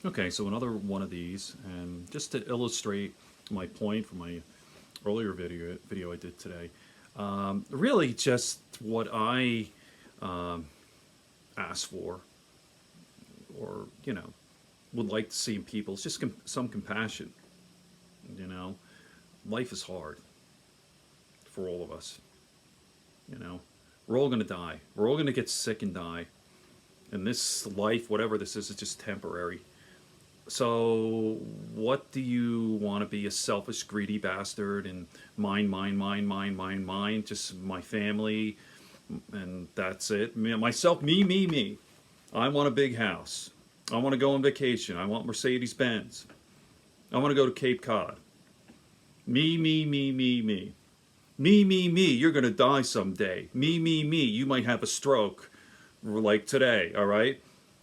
Okay, so another one of these, and just to illustrate my point from my earlier video I did today, really just what I ask for, or would like to see in people, is just some compassion. You know, life is hard for all of us. You know, we're all going to die. We're all going to get sick and die. And this life, whatever this is just temporary. So, what do you want to be? A selfish, greedy bastard and mine, just my family, and that's it? Myself, me. I want a big house. I want to go on vacation. I want Mercedes Benz. I want to go to Cape Cod. Me. Me. You're going to die someday. Me. You might have a stroke like today, all right?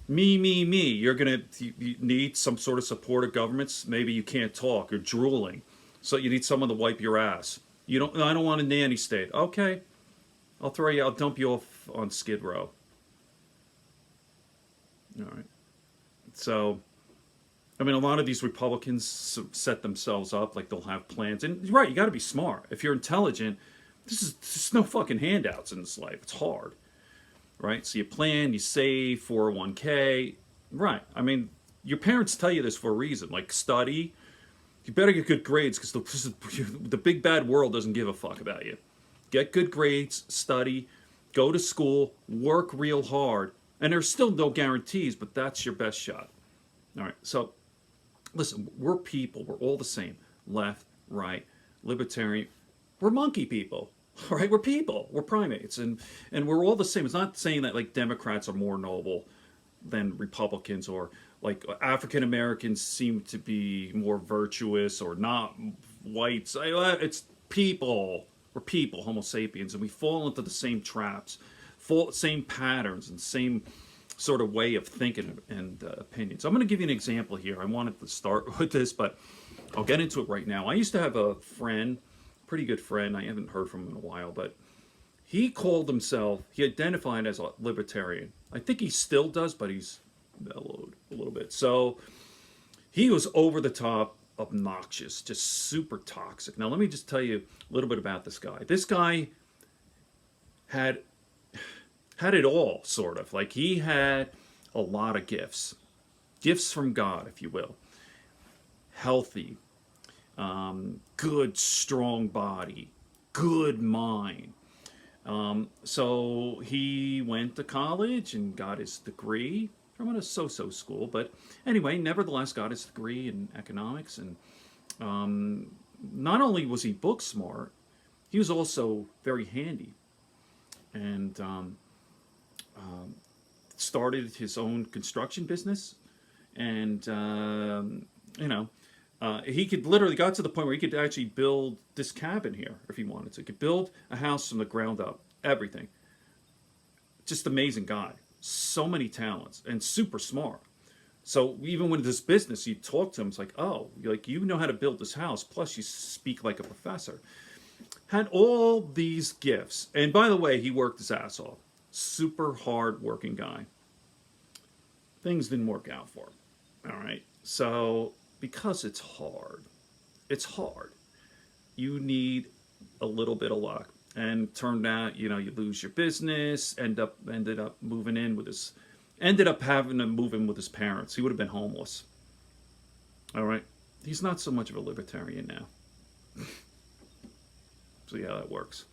Me. You need some sort of support of governments. Maybe you can't talk. You're drooling. So you need someone to wipe your ass. I don't want a nanny state. Okay. I'll dump you off on Skid Row. All right. So, I mean, a lot of these Republicans set themselves up like they'll have plans. And right, you got to be smart. If you're intelligent, there's no fucking handouts in this life. It's hard. Right? So you plan, you save, 401k. Right. I mean, your parents tell you this for a reason. Like, study. You better get good grades because the big bad world doesn't give a fuck about you. Get good grades, study, go to school, work real hard. And there's still no guarantees, but that's your best shot. All right. So, listen, we're people. We're all the same. Left, right, libertarian. We're monkey people. All right, we're people. We're primates, and we're all the same. It's not saying that like Democrats are more noble than Republicans, or like African Americans seem to be more virtuous, or not whites. It's people. We're people, Homo sapiens, and we fall into the same traps, same patterns, and same sort of way of thinking and opinions. I'm going to give you an example here. I wanted to start with this, but I'll get into it right now. I used to have a friend, pretty good friend. I haven't heard from him in a while, but he identified as a libertarian. I think he still does, but he's mellowed a little bit. So he was over the top obnoxious, just super toxic. Now, let me just tell you a little bit about this guy. This guy had it all, sort of. Like, he had a lot of gifts from God, if you will. Healthy, good, strong body, good mind. So he went to college and got his degree from a so-so school. But anyway, nevertheless, got his degree in economics. And not only was he book smart, he was also very handy. And started his own construction business. And, he could literally got to the point where he could actually build this cabin here if he wanted to. He could build a house from the ground up, everything. Just amazing guy. So many talents and super smart. So even with this business, you talk to him, it's like, oh, you know how to build this house. Plus, you speak like a professor. Had all these gifts. And by the way, he worked his ass off. Super hard working guy. Things didn't work out for him. All right. So, because it's hard, you need a little bit of luck. And turned out, you lose your business, ended up having to move in with his parents. He would have been homeless. All right. He's not so much of a libertarian now. See how that works?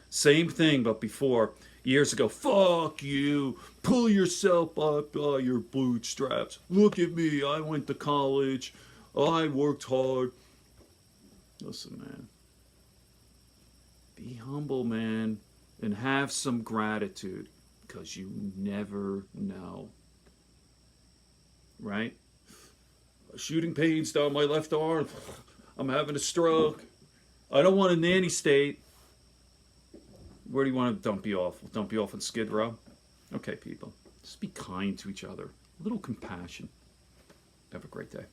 Same thing, but before, years ago. Fuck you. Pull yourself up by your bootstraps. Look at me. I went to college. I worked hard. Listen, man. Be humble, man. And have some gratitude. Because you never know. Right? Shooting pains down my left arm. I'm having a stroke. I don't want a nanny state. Where do you want to dump you off? We'll dump you off in Skid Row? Okay, people. Just be kind to each other. A little compassion. Have a great day.